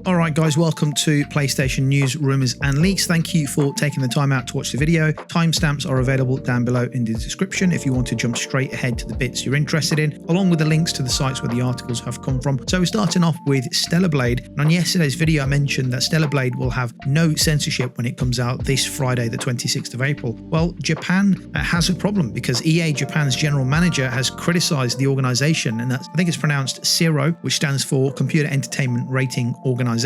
Alright guys, welcome to PlayStation News, Rumours and Leaks. Thank you for taking the time out to watch the video. Timestamps are available down below in the description if you want to jump straight ahead to the bits you're interested in, along with the links to the sites where the articles have come from. So we're starting off with Stellar Blade. And on yesterday's video I mentioned that Stellar Blade will have no censorship when it comes out this Friday the 26th of April. Well, Japan has a problem because EA Japan's general manager has criticised the organisation, and that's, I think it's pronounced CERO, which stands for Computer Entertainment Rating Organisation.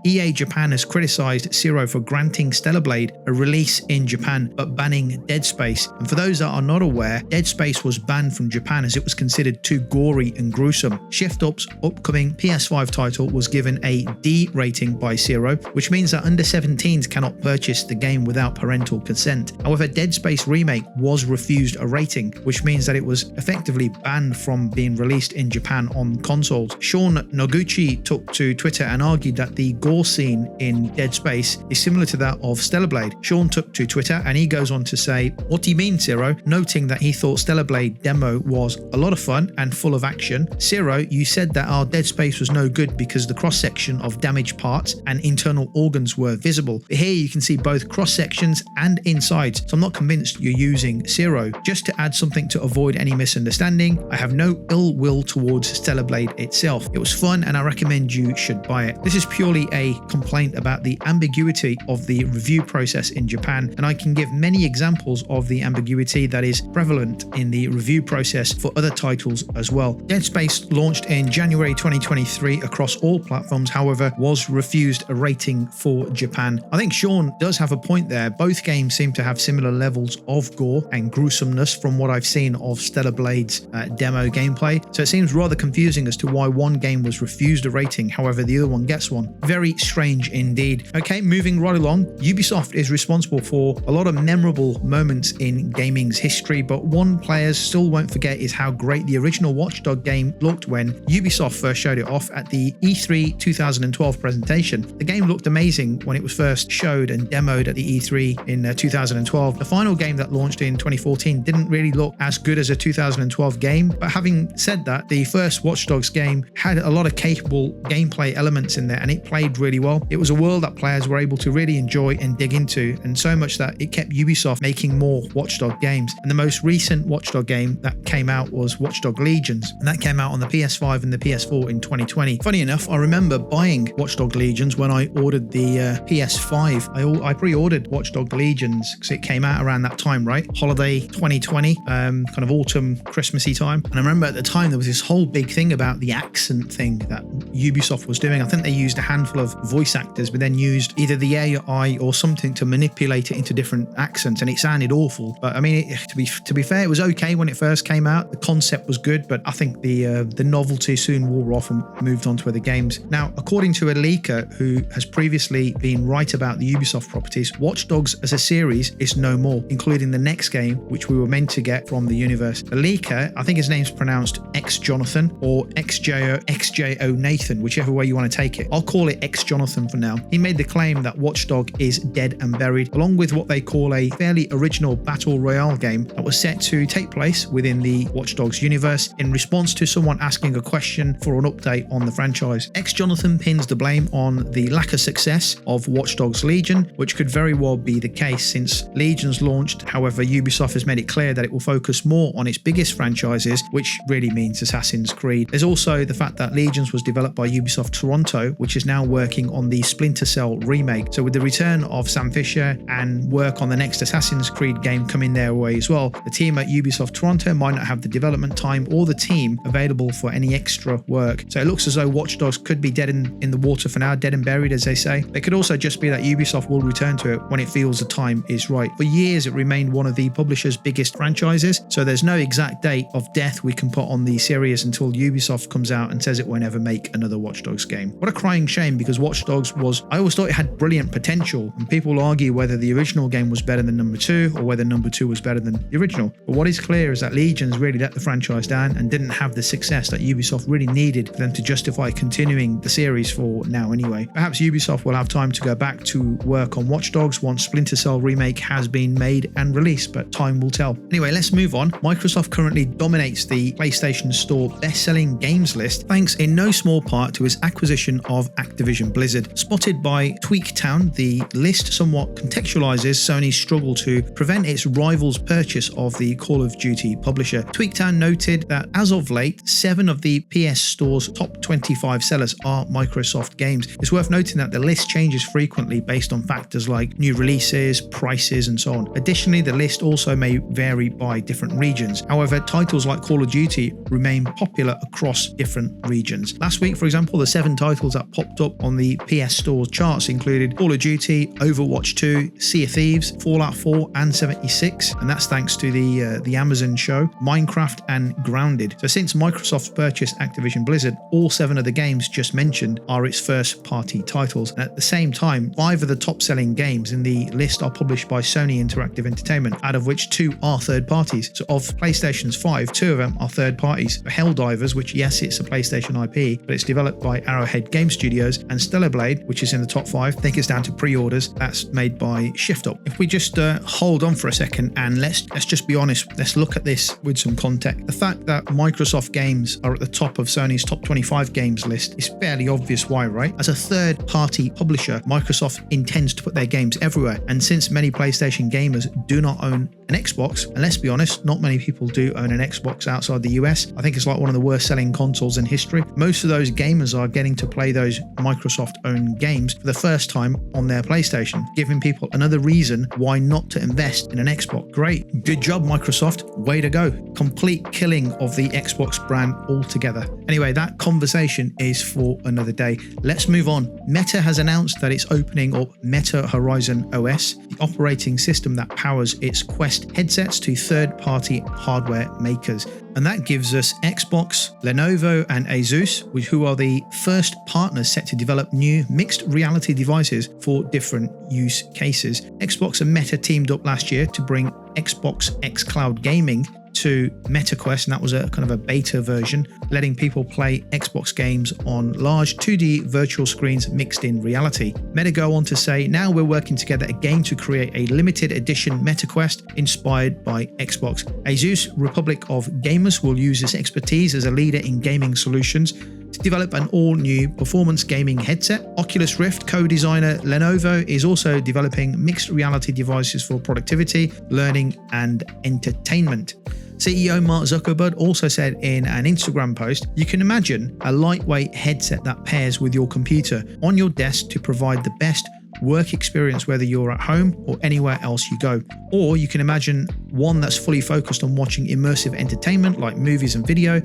EA Japan has criticised CERO for granting Stellar Blade a release in Japan but banning Dead Space. And for those that are not aware, Dead Space was banned from Japan as it was considered too gory and gruesome. Shift Up's upcoming PS5 title was given a D rating by CERO, which means that under 17s cannot purchase the game without parental consent. However, Dead Space Remake was refused a rating, which means that it was effectively banned from being released in Japan on consoles. Sean Noguchi took to Twitter and argued that the gore scene in Dead Space is similar to that of Stellar Blade. Sean took to Twitter and he goes on to say, "What do you mean, CERO?" Noting that he thought Stellar Blade demo was a lot of fun and full of action. "CERO, you said that our Dead Space was no good because the cross-section of damaged parts and internal organs were visible. But here you can see both cross-sections and insides, so I'm not convinced you're using CERO. Just to add something to avoid any misunderstanding, I have no ill will towards Stellar Blade itself. It was fun and I recommend you should buy it." This is purely a complaint about the ambiguity of the review process in Japan, and I can give many examples of the ambiguity that is prevalent in the review process for other titles as well. Dead Space launched in January 2023 across all platforms, however, was refused a rating for Japan. I think Sean does have a point there. Both games seem to have similar levels of gore and gruesomeness from what I've seen of Stellar Blade's demo gameplay, so it seems rather confusing as to why one game was refused a rating, however the other one gets one. Very strange indeed. Okay, moving right along, Ubisoft is responsible for a lot of memorable moments in gaming's history, but one players still won't forget is how great the original Watchdog game looked when Ubisoft first showed it off at the E3 2012 presentation. The game looked amazing when it was first showed and demoed at the E3 in 2012. The final game that launched in 2014 didn't really look as good as a 2012 game, but having said that, the first Watchdogs game had a lot of capable gameplay elements in there and it played really well. It was a world that players were able to really enjoy and dig into, and so much that it kept Ubisoft making more Watchdog games. And the most recent Watchdog game that came out was Watchdog Legions, and that came out on the PS5 and the PS4 in 2020. Funny enough, I remember buying Watchdog Legions when I ordered the PS5. I pre-ordered Watchdog Legions because it came out around that time, right? Holiday 2020, kind of autumn, Christmassy time. And I remember at the time there was this whole big thing about the accent thing that Ubisoft was doing. I think they used a handful of voice actors, but then used either the AI or something to manipulate it into different accents, and it sounded awful. But I mean, to be fair, it was okay when it first came out. The concept was good, but I think the novelty soon wore off and moved on to other games. Now, according to a leaker who has previously been right about the Ubisoft properties, Watch Dogs as a series is no more, including the next game, which we were meant to get from the universe. The leaker, I think his name's pronounced X Jonathan or XJO Nathan, whichever way you want to take it. I'll call it X Jonathan for now. He made the claim that Watchdog is dead and buried, along with what they call a fairly original battle royale game that was set to take place within the Watchdogs universe in response to someone asking a question for an update on the franchise. X Jonathan pins the blame on the lack of success of Watchdogs Legion, which could very well be the case since Legion's launched. However, Ubisoft has made it clear that it will focus more on its biggest franchises, which really means Assassin's Creed. There's also the fact that Legions was developed by Ubisoft Toronto, which is now working on the Splinter Cell remake. So with the return of Sam Fisher and work on the next Assassin's Creed game coming their way as well, the team at Ubisoft Toronto might not have the development time or the team available for any extra work. So it looks as though Watch Dogs could be dead in the water for now, dead and buried as they say. It could also just be that Ubisoft will return to it when it feels the time is right. For years it remained one of the publisher's biggest franchises, so there's no exact date of death we can put on the series until Ubisoft comes out and says it won't ever make another Watch Dogs game. What a crying shame, because Watch Dogs was, I always thought it had brilliant potential, and people argue whether the original game was better than number 2 or whether number 2 was better than the original. But what is clear is that Legions really let the franchise down and didn't have the success that Ubisoft really needed for them to justify continuing the series for now anyway. Perhaps Ubisoft will have time to go back to work on Watch Dogs once Splinter Cell Remake has been made and released, but time will tell. Anyway, let's move on. Microsoft currently dominates the PlayStation Store best-selling games list, thanks in no small part to its acquisition of Activision Blizzard. Spotted by Tweaktown, the list somewhat contextualizes Sony's struggle to prevent its rival's purchase of the Call of Duty publisher. Tweaktown noted that as of late, 7 of the PS Store's top 25 sellers are Microsoft games. It's worth noting that the list changes frequently based on factors like new releases, prices, and so on. Additionally, the list also may vary by different regions. However, titles like Call of Duty remain popular across different regions. Last week, for example, the 7 titles that popped up on the PS Store's charts included Call of Duty, Overwatch 2, Sea of Thieves, Fallout 4, and 76, and that's thanks to the Amazon show, Minecraft, and Grounded. So since Microsoft purchased Activision Blizzard, all 7 of the games just mentioned are its first-party titles. And at the same time, 5 of the top-selling games in the list are published by Sony Interactive Entertainment, out of which 2 are third parties. So of PlayStation's 5, 2 of them are third parties. Helldivers, which yes, it's a PlayStation IP, but it's developed by Arrowhead Game Studios, and Stellar Blade, which is in the top 5. I think it's down to pre-orders. That's made by Shift Up. If we just hold on for a second and let's just be honest, let's look at this with some context. The fact that Microsoft games are at the top of Sony's top 25 games list is fairly obvious why, right? As a third-party publisher, Microsoft intends to put their games everywhere, and since many PlayStation gamers do not own an Xbox, and let's be honest, not many people do own an Xbox outside the US. I think it's like one of the worst selling consoles in history. Most of those gamers are getting to play those Microsoft-owned games for the first time on their PlayStation, giving people another reason why not to invest in an Xbox. Great. Good job, Microsoft. Way to go. Complete killing of the Xbox brand altogether. Anyway, that conversation is for another day. Let's move on. Meta has announced that it's opening up Meta Horizon OS, the operating system that powers its Quest headsets, to third-party hardware makers. And that gives us Xbox, Lenovo, and Asus, who are the first partners set to develop new mixed reality devices for different use cases. Xbox and Meta teamed up last year to bring Xbox X Cloud Gaming to MetaQuest, and that was a kind of a beta version, letting people play Xbox games on large 2D virtual screens mixed in reality. Meta go on to say, now we're working together again to create a limited edition MetaQuest inspired by Xbox. Asus, Republic of Gamers, will use its expertise as a leader in gaming solutions to develop an all-new performance gaming headset. Oculus Rift co-designer Lenovo is also developing mixed reality devices for productivity, learning, and entertainment. CEO Mark Zuckerberg also said in an Instagram post, you can imagine a lightweight headset that pairs with your computer on your desk to provide the best work experience whether you're at home or anywhere else you go. Or you can imagine one that's fully focused on watching immersive entertainment like movies and video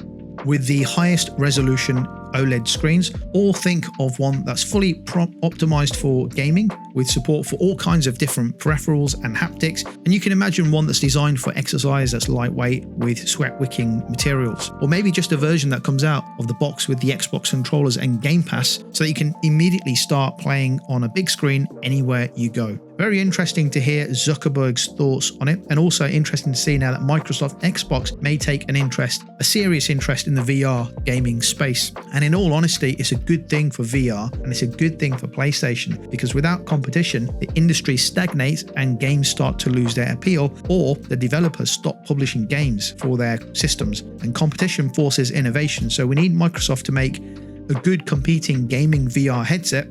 with the highest resolution OLED screens, or think of one that's fully optimized for gaming with support for all kinds of different peripherals and haptics. And you can imagine one that's designed for exercise that's lightweight with sweat-wicking materials, or maybe just a version that comes out of the box with the Xbox controllers and Game Pass so that you can immediately start playing on a big screen anywhere you go. Very interesting to hear Zuckerberg's thoughts on it, and also interesting to see now that Microsoft Xbox may take a serious interest in the VR gaming space. And in all honesty, it's a good thing for VR and it's a good thing for PlayStation, because without competition, the industry stagnates and games start to lose their appeal, or the developers stop publishing games for their systems, and competition forces innovation. So we need Microsoft to make a good competing gaming VR headset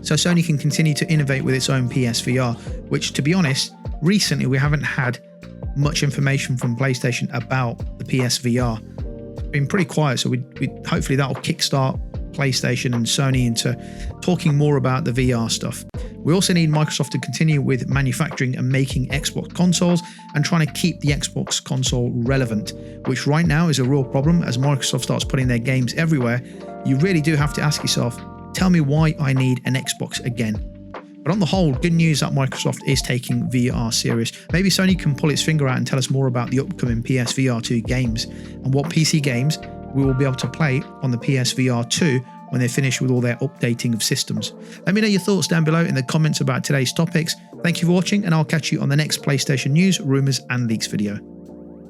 so Sony can continue to innovate with its own PSVR, which, to be honest, recently we haven't had much information from PlayStation about the PSVR. It's been pretty quiet, so we hopefully that'll kickstart PlayStation and Sony into talking more about the VR stuff. We also need Microsoft to continue with manufacturing and making Xbox consoles and trying to keep the Xbox console relevant, which right now is a real problem. As Microsoft starts putting their games everywhere, you really do have to ask yourself, tell me why I need an Xbox again. But on the whole, good news that Microsoft is taking VR serious. Maybe Sony can pull its finger out and tell us more about the upcoming PSVR 2 games and what PC games we will be able to play on the PSVR 2 when they finish with all their updating of systems. Let me know your thoughts down below in the comments about today's topics. Thank you for watching, and I'll catch you on the next PlayStation news, rumours and leaks video.